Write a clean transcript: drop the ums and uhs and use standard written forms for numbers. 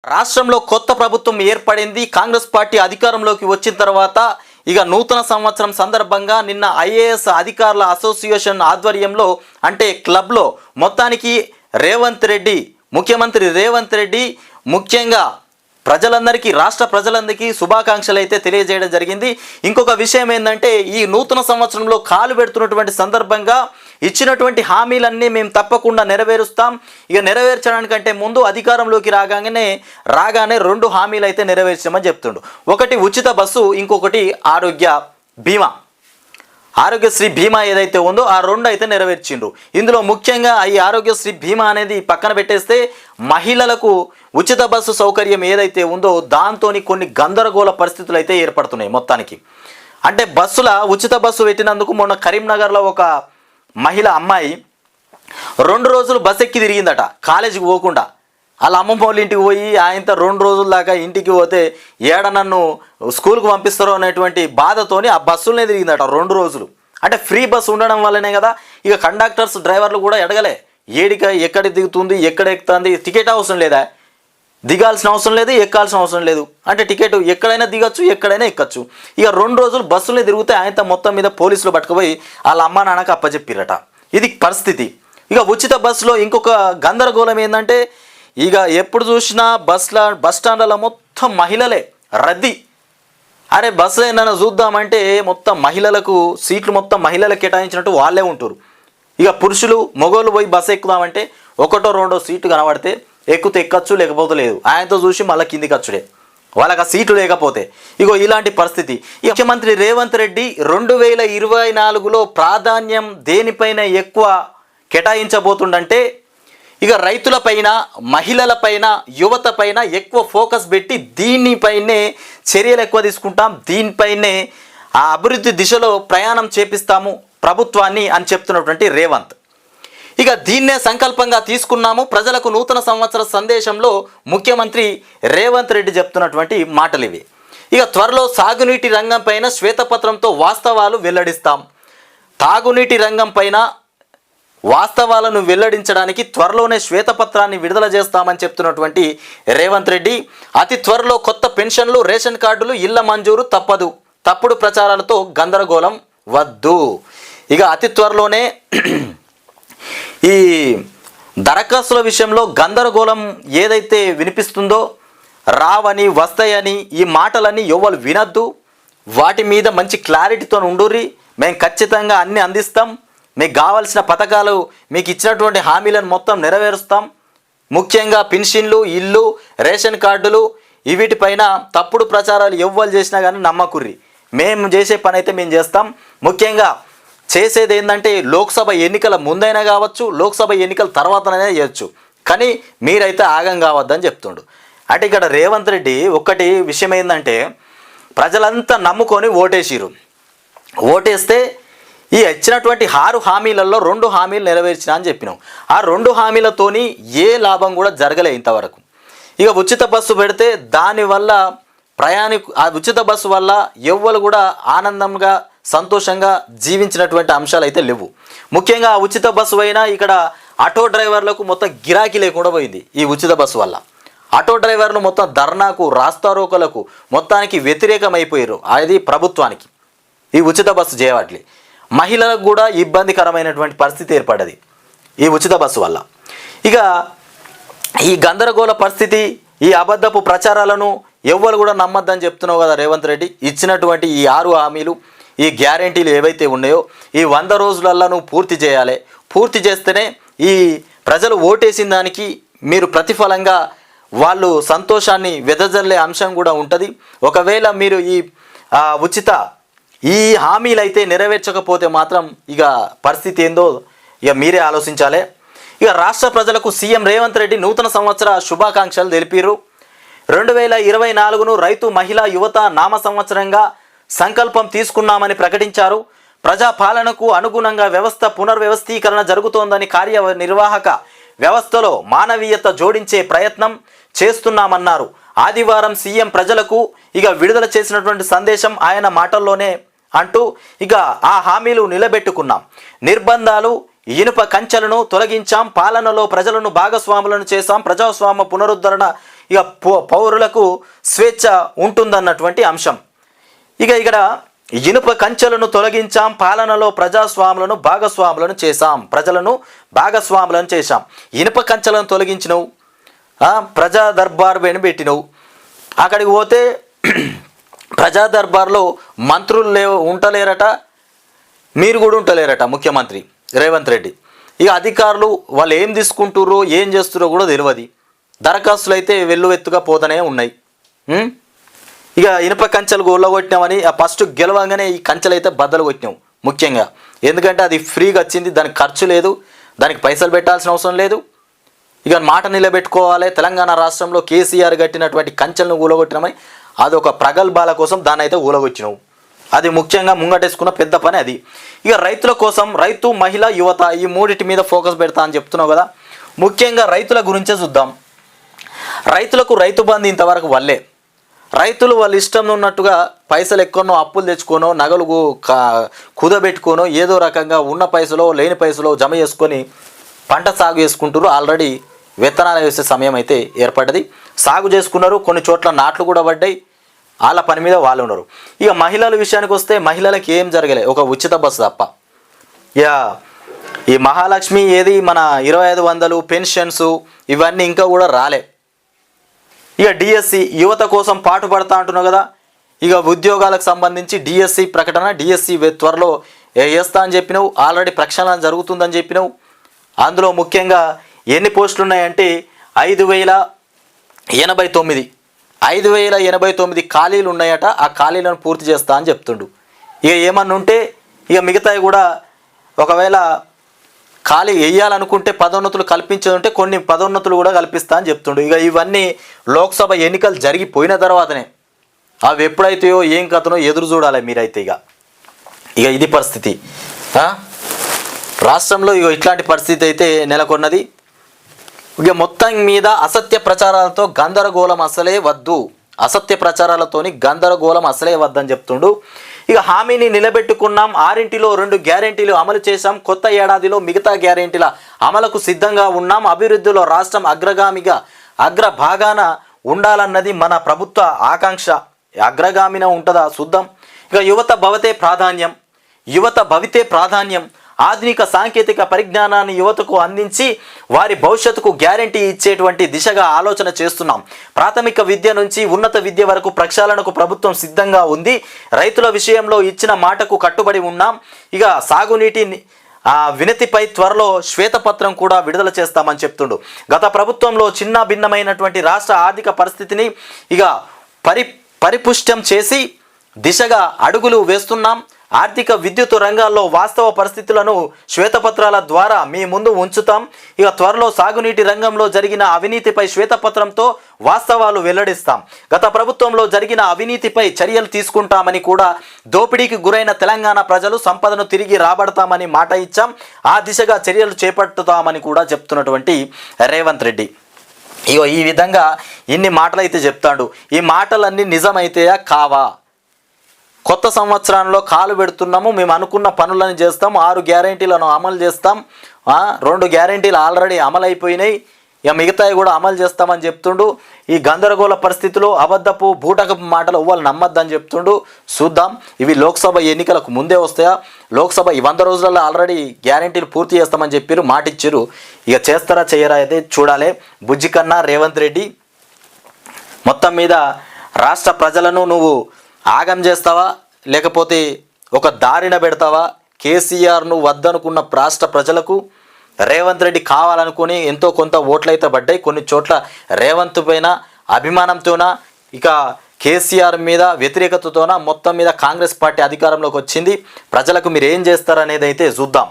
రాష్ట్రంలో కొత్త ప్రభుత్వం ఏర్పడింది. కాంగ్రెస్ పార్టీ అధికారంలోకి వచ్చిన తర్వాత ఇక నూతన సంవత్సరం సందర్భంగా నిన్న ఐఏఎస్ అధికారుల అసోసియేషన్ ఆధ్వర్యంలో అంటే క్లబ్లో మొత్తానికి ముఖ్యమంత్రి రేవంత్ రెడ్డి ముఖ్యంగా ప్రజలందరికీ రాష్ట్ర ప్రజలందరికీ శుభాకాంక్షలు అయితే తెలియజేయడం జరిగింది. ఇంకొక విషయం ఏంటంటే ఈ నూతన సంవత్సరంలో కాలు పెడుతున్నటువంటి సందర్భంగా ఇచ్చినటువంటి హామీలన్నీ మేము తప్పకుండా నెరవేరుస్తాం. ఇక నెరవేర్చడానికంటే ముందు అధికారంలోకి రాగానే 2 హామీలు అయితే నెరవేర్చామని చెప్తుండు. ఒకటి ఉచిత బస్సు, ఇంకొకటి ఆరోగ్యశ్రీ బీమా ఏదైతే ఉందో ఆ 2 అయితే నెరవేర్చిండ్రు. ఇందులో ముఖ్యంగా ఈ ఆరోగ్యశ్రీ బీమా అనేది పక్కన పెట్టేస్తే మహిళలకు ఉచిత బస్సు సౌకర్యం ఏదైతే ఉందో దాంతో కొన్ని గందరగోళ పరిస్థితులు అయితే ఏర్పడుతున్నాయి. మొత్తానికి అంటే ఉచిత బస్సు పెట్టినందుకు మొన్న కరీంనగర్లో ఒక మహిళ అమ్మాయి 2 రోజులు బస్ ఎక్కి తిరిగిందట కాలేజీకి పోకుండా. వాళ్ళ అమ్మమ్మ వాళ్ళ ఇంటికి పోయి ఆయనతో 2 రోజుల దాకా ఇంటికి పోతే నన్ను స్కూల్కి పంపిస్తారో అనేటువంటి బాధతోని ఆ బస్సులనే తిరిగిందట 2 రోజులు. అంటే ఫ్రీ బస్సు ఉండడం వల్లనే కదా ఇక కండక్టర్స్ డ్రైవర్లు కూడా ఎడగలే ఎక్కడ దిగుతుంది ఎక్కడ ఎక్కుతుంది, టికెట్ అవసరం లేదా, దిగాల్సిన అవసరం లేదు, ఎక్కాల్సిన అవసరం లేదు. అంటే టికెట్ ఎక్కడైనా దిగచ్చు ఎక్కడైనా ఎక్కచ్చు. ఇక 2 రోజులు బస్సులే తిరిగితే ఆయనతో మొత్తం మీద పోలీసులు పట్టుకుపోయి వాళ్ళ అమ్మ నాన్నకు అప్పచెప్పిరట. ఇది పరిస్థితి. ఇక ఉచిత బస్సులో ఇంకొక గందరగోళం ఏంటంటే ఇక ఎప్పుడు చూసినా బస్ స్టాండ్లలో మొత్తం మహిళలే రద్దీ. అరే బస్సు ఏదైనా చూద్దామంటే మొత్తం మహిళలకు సీట్లు మొత్తం మహిళలకు కేటాయించినట్టు వాళ్ళే ఉంటారు. ఇక పురుషులు మగోళ్ళు పోయి బస్సు ఎక్కుదామంటే 1, 2 సీట్లు కనబడితే ఎక్కితే ఎక్కచ్చు, లేకపోతే లేదు. ఆయనతో చూసి మళ్ళీ కిందికి వచ్చుడే వాళ్ళకి ఆ సీట్లు లేకపోతే. ఇగో ఇలాంటి పరిస్థితి. ముఖ్యమంత్రి రేవంత్ రెడ్డి 2024లో ప్రాధాన్యం దేనిపైన ఎక్కువ కేటాయించబోతుండంటే ఇక రైతులపైన, మహిళలపైన, యువతపైన ఎక్కువ ఫోకస్ పెట్టి దీనిపైనే చర్యలు ఎక్కువ తీసుకుంటాం, దీనిపైనే ఆ అభివృద్ధి దిశలో ప్రయాణం చేపిస్తాము ప్రభుత్వాన్ని అని చెప్తున్నటువంటి రేవంత్. ఇక దీన్నే సంకల్పంగా తీసుకున్నాము. ప్రజలకు నూతన సంవత్సర సందేశంలో ముఖ్యమంత్రి రేవంత్ రెడ్డి చెప్తున్నటువంటి మాటలు ఇవి. ఇక త్వరలో సాగునీటి రంగం పైన శ్వేతపత్రంతో వాస్తవాలు వెల్లడిస్తాం. తాగునీటి రంగం పైన వాస్తవాలను వెల్లడించడానికి త్వరలోనే శ్వేతపత్రాన్ని విడుదల చేస్తామని చెప్తున్నటువంటి రేవంత్ రెడ్డి అతి త్వరలో కొత్త పెన్షన్లు, రేషన్ కార్డులు, ఇళ్ల మంజూరు తప్పదు, తప్పుడు ప్రచారాలతో గందరగోళం వద్దు. ఇక అతి త్వరలోనే ఈ దరఖాస్తుల విషయంలో గందరగోళం ఏదైతే వినిపిస్తుందో రావని వస్తాయని ఈ మాటలన్నీ ఎవరు వినద్దు. వాటి మీద మంచి క్లారిటీతో ఉండుర్రి. మేము ఖచ్చితంగా అన్నీ అందిస్తాం. మీకు కావాల్సిన పథకాలు, మీకు ఇచ్చినటువంటి హామీలను మొత్తం నెరవేరుస్తాం. ముఖ్యంగా పెన్షన్లు, ఇల్లు, రేషన్ కార్డులు వీటిపైన తప్పుడు ప్రచారాలు ఎవ్వరు చేసినా కానీ నమ్మకుర్రి. మేము చేసే పని అయితే మేము చేస్తాం. ముఖ్యంగా చేసేది ఏంటంటే లోక్సభ ఎన్నికల ముందైనా కావచ్చు, లోక్సభ ఎన్నికల తర్వాతనైనా చేయొచ్చు, కానీ మీరైతే ఆగం కావద్దని చెప్తుండు. అంటే ఇక్కడ రేవంత్ రెడ్డి ఒక్కటి విషయం ఏంటంటే ప్రజలంతా నమ్ముకొని ఓటేస్తే ఈ ఇచ్చినటువంటి 6 హామీలలో 2 హామీలు నెరవేర్చినా అని చెప్పినాం. ఆ 2 హామీలతోని ఏ లాభం కూడా జరగలే ఇంతవరకు. ఇక ఉచిత బస్సు పెడితే దానివల్ల ఆ ఉచిత బస్సు వల్ల ఎవ్వరు కూడా ఆనందంగా సంతోషంగా జీవించినటువంటి అంశాలు అయితే లేవు. ముఖ్యంగా ఉచిత బస్సు అయినా ఇక్కడ ఆటో డ్రైవర్లకు మొత్తం గిరాకీ లేకుండా పోయింది. ఈ ఉచిత బస్సు వల్ల ఆటో డ్రైవర్లు మొత్తం ధర్నాకు, రాస్తారోకలకు మొత్తానికి వ్యతిరేకమైపోయారు. అది ప్రభుత్వానికి ఈ ఉచిత బస్సు చేయవట్లే. మహిళలకు కూడా ఇబ్బందికరమైనటువంటి పరిస్థితి ఏర్పడ్డది ఈ ఉచిత బస్సు వల్ల. ఇక ఈ గందరగోళ పరిస్థితి, ఈ అబద్ధపు ప్రచారాలను ఎవ్వరు కూడా నమ్మద్దని చెప్తున్నావు కదా రేవంత్ రెడ్డి. ఇచ్చినటువంటి ఈ 6 హామీలు, ఈ గ్యారెంటీలు ఏవైతే ఉన్నాయో ఈ 100 రోజులల్లో నువ్వు పూర్తి చేయాలి. పూర్తి చేస్తేనే ఈ ప్రజలు ఓటేసిన దానికి మీరు ప్రతిఫలంగా వాళ్ళు సంతోషాన్ని వెదజల్లే అంశం కూడా ఉంటుంది. ఒకవేళ మీరు ఈ హామీలు అయితే నెరవేర్చకపోతే మాత్రం ఇక పరిస్థితి ఏందో ఇక మీరే ఆలోచించాలి. ఇక రాష్ట్ర ప్రజలకు సీఎం రేవంత్ రెడ్డి నూతన సంవత్సర శుభాకాంక్షలు తెలిపారు. 2024ను రైతు, మహిళా, యువత నామ సంవత్సరంగా సంకల్పం తీసుకున్నామని ప్రకటించారు. ప్రజాపాలనకు అనుగుణంగా వ్యవస్థ పునర్వ్యవస్థీకరణ జరుగుతోందని, కార్యనిర్వాహక వ్యవస్థలో మానవీయత జోడించే ప్రయత్నం చేస్తున్నామన్నారు. ఆదివారం సీఎం ప్రజలకు ఇక విడుదల చేసినటువంటి సందేశం ఆయన మాటల్లోనే అంటూ ఇక ఆ హామీలు నిలబెట్టుకున్నాం. నిర్బంధాలు ఇనుప కంచెలను తొలగించాం, పాలనలో ప్రజలను భాగస్వాములను చేశాం, ప్రజాస్వామ్య పునరుద్ధరణ ఇక పౌరులకు స్వేచ్ఛ ఉంటుందన్నటువంటి అంశం. ఇక ఇక్కడ ఇనుప కంచెలను తొలగించాం, పాలనలో ప్రజాస్వాములను భాగస్వాములను చేశాం, ప్రజలను భాగస్వాములను చేశాం. ఇనుప కంచెలను తొలగించినవు, ప్రజా దర్బార్ పెట్టినవు. అక్కడికి పోతే ప్రజా దర్బార్లో మంత్రులు ఉంటలేరట, మీరు కూడా ఉంటలేరట. ముఖ్యమంత్రి రేవంత్ రెడ్డి ఇక అధికారులు వాళ్ళు ఏం తీసుకుంటుర్రో ఏం చేస్తుర్రో కూడా తెలియదు. దరఖాస్తులు అయితే వెల్లువెత్తుగా పోతూనే ఉన్నాయి. ఇక ఇనుప కంచెలు గొల్లగొట్టినామని ఫస్ట్ గెలవంగానే ఈ కంచెలు అయితే బద్దలు కొట్టినాం. ముఖ్యంగా ఎందుకంటే అది ఫ్రీగా వచ్చింది, దానికి ఖర్చు లేదు, దానికి పైసలు పెట్టాల్సిన అవసరం లేదు. ఇక మాట నిలబెట్టుకోవాలి. తెలంగాణ రాష్ట్రంలో కేసీఆర్ కట్టినటువంటి కంచెలను ఊలగొట్టినామని అదొక ప్రగల్భాల కోసం దాన్ని అయితే ఊలగొచ్చినావు. అది ముఖ్యంగా ముంగటేసుకున్న పెద్ద పని అది. ఇక రైతుల కోసం రైతు, మహిళ, యువత ఈ మూడింటి మీద ఫోకస్ పెడతా అని చెప్తున్నావు కదా. ముఖ్యంగా రైతుల గురించే చూద్దాం. రైతులకు రైతు బంధు ఇంతవరకు వల్లే. రైతులు వాళ్ళ ఇష్టం ఉన్నట్టుగా పైసలు ఎక్కువనో అప్పులు తెచ్చుకోనో నగలు కుదబెట్టుకోనో ఏదో రకంగా ఉన్న పైసలో లేని పైసలో జమ చేసుకొని పంట సాగు చేసుకుంటారు. ఆల్రెడీ విత్తనాలు వేసే సమయం అయితే ఏర్పడ్డది. సాగు చేసుకున్నారు, కొన్ని చోట్ల నాట్లు కూడా పడ్డాయి. వాళ్ళ పని మీద వాళ్ళు ఉన్నారు. ఇక మహిళల విషయానికి వస్తే మహిళలకు ఏం జరగలే, ఒక ఉచిత బస్సు తప్ప. ఇక ఈ మహాలక్ష్మి ఏది మన 2500 పెన్షన్స్ ఇవన్నీ ఇంకా కూడా రాలే. ఇక డిఎస్సి యువత కోసం పాటుపడతా అంటున్నావు కదా. ఇక ఉద్యోగాలకు సంబంధించి డిఎస్సి ప్రకటన, డిఎస్సి త్వరలో వేస్తా అని చెప్పినావు. ఆల్రెడీ ప్రక్షాళన జరుగుతుందని చెప్పినావు. అందులో ముఖ్యంగా ఎన్ని పోస్టులు ఉన్నాయంటే 5089 5089 ఖాళీలు ఉన్నాయట. ఆ ఖాళీలను పూర్తి చేస్తా అని చెప్తుండు. ఇక ఏమన్నా ఉంటే ఇక మిగతాయి కూడా ఒకవేళ ఖాళీ వేయాలనుకుంటే పదోన్నతులు కల్పించదుంటే కొన్ని పదోన్నతులు కూడా కల్పిస్తా అని చెప్తుండు. ఇక ఇవన్నీ లోక్సభ ఎన్నికలు జరిగిపోయిన తర్వాతనే, అవి ఎప్పుడైతాయో ఏం కథనో ఎదురు చూడాలి మీరైతే. ఇక ఇది పరిస్థితి రాష్ట్రంలో. ఇక ఇట్లాంటి పరిస్థితి అయితే నెలకొన్నది. ఇక మొత్తం మీద అసత్య ప్రచారాలతో గందరగోళం అసలే వద్దు, అసత్య ప్రచారాలతోని గందరగోళం అసలే వద్దని చెప్తుండు. ఇక హామీని నిలబెట్టుకున్నాం, 6లో 2 గ్యారెంటీలు అమలు చేశాం, కొత్త ఏడాదిలో మిగతా గ్యారెంటీల అమలుకు సిద్ధంగా ఉన్నాం, అభివృద్ధిలో రాష్ట్రం అగ్రభాగాన ఉండాలన్నది మన ప్రభుత్వ ఆకాంక్ష. అగ్రగామిన ఉంటుందా చూద్దాం. ఇక యువత భవితే ప్రాధాన్యం, ఆధునిక సాంకేతిక పరిజ్ఞానాన్ని యువతకు అందించి వారి భవిష్యత్తుకు గ్యారెంటీ ఇచ్చేటువంటి దిశగా ఆలోచన చేస్తున్నాం. ప్రాథమిక విద్య నుంచి ఉన్నత విద్య వరకు ప్రక్షాళనకు ప్రభుత్వం సిద్ధంగా ఉంది. రైతుల విషయంలో ఇచ్చిన మాటకు కట్టుబడి ఉన్నాం. ఇక సాగునీటి వినతిపై త్వరలో శ్వేతపత్రం కూడా విడుదల చేస్తామని చెప్తుండు. గత ప్రభుత్వంలో చిన్న భిన్నమైనటువంటి రాష్ట్ర ఆర్థిక పరిస్థితిని ఇక పరిపుష్టం చేసి దిశగా అడుగులు వేస్తున్నాం. ఆర్థిక విద్యుత్ రంగాల్లో వాస్తవ పరిస్థితులను శ్వేతపత్రాల ద్వారా మీ ముందు ఉంచుతాం. ఇక త్వరలో సాగునీటి రంగంలో జరిగిన అవినీతిపై శ్వేతపత్రంతో వాస్తవాలు వెల్లడిస్తాం. గత ప్రభుత్వంలో జరిగిన అవినీతిపై చర్యలు తీసుకుంటామని కూడా, దోపిడీకి గురైన తెలంగాణ ప్రజలు సంపదను తిరిగి రాబడతామని మాట ఇచ్చాం. ఆ దిశగా చర్యలు చేపట్టుతామని కూడా చెప్తున్నటువంటి రేవంత్ రెడ్డి. ఇగో ఈ విధంగా ఇన్ని మాటలు అయితే చెప్తాడు. ఈ మాటలన్నీ నిజమైతేయా కావా? కొత్త సంవత్సరంలో కాలు పెడుతున్నాము, మేము అనుకున్న పనులను చేస్తాం, 6 గ్యారెంటీలను అమలు చేస్తాం, 2 గ్యారెంటీలు ఆల్రెడీ అమలు అయిపోయినాయి, ఇక మిగతాయి కూడా అమలు చేస్తామని చెప్తుండు. ఈ గందరగోళ పరిస్థితిలో అబద్ధపు బూటకపు మాటలు ఎవ్వరు నమ్మద్దని చెప్తుండు. చూద్దాం ఇవి లోక్సభ ఎన్నికలకు ముందే వస్తాయా? లోక్సభ 100 రోజులలో ఆల్రెడీ గ్యారెంటీలు పూర్తి చేస్తామని చెప్పారు, మాట ఇచ్చారు. ఇక చేస్తారా చేయరా అయితే చూడాలి. బుజ్జి కన్నా రేవంత్ రెడ్డి మొత్తం మీద రాష్ట్ర ప్రజలను నువ్వు ఆగం చేస్తావా, లేకపోతే ఒక దారిన పెడతావా? కేసీఆర్ను వద్దనుకున్న రాష్ట్ర ప్రజలకు రేవంత్ రెడ్డి కావాలనుకుని ఎంతో కొంత ఓట్లయితే పడ్డాయి. కొన్ని చోట్ల రేవంత్ పైన అభిమానంతోన, ఇక కేసీఆర్ మీద వ్యతిరేకతతోన మొత్తం మీద కాంగ్రెస్ పార్టీ అధికారంలోకి వచ్చింది. ప్రజలకు మీరు ఏం చేస్తారనేది అయితే చూద్దాం.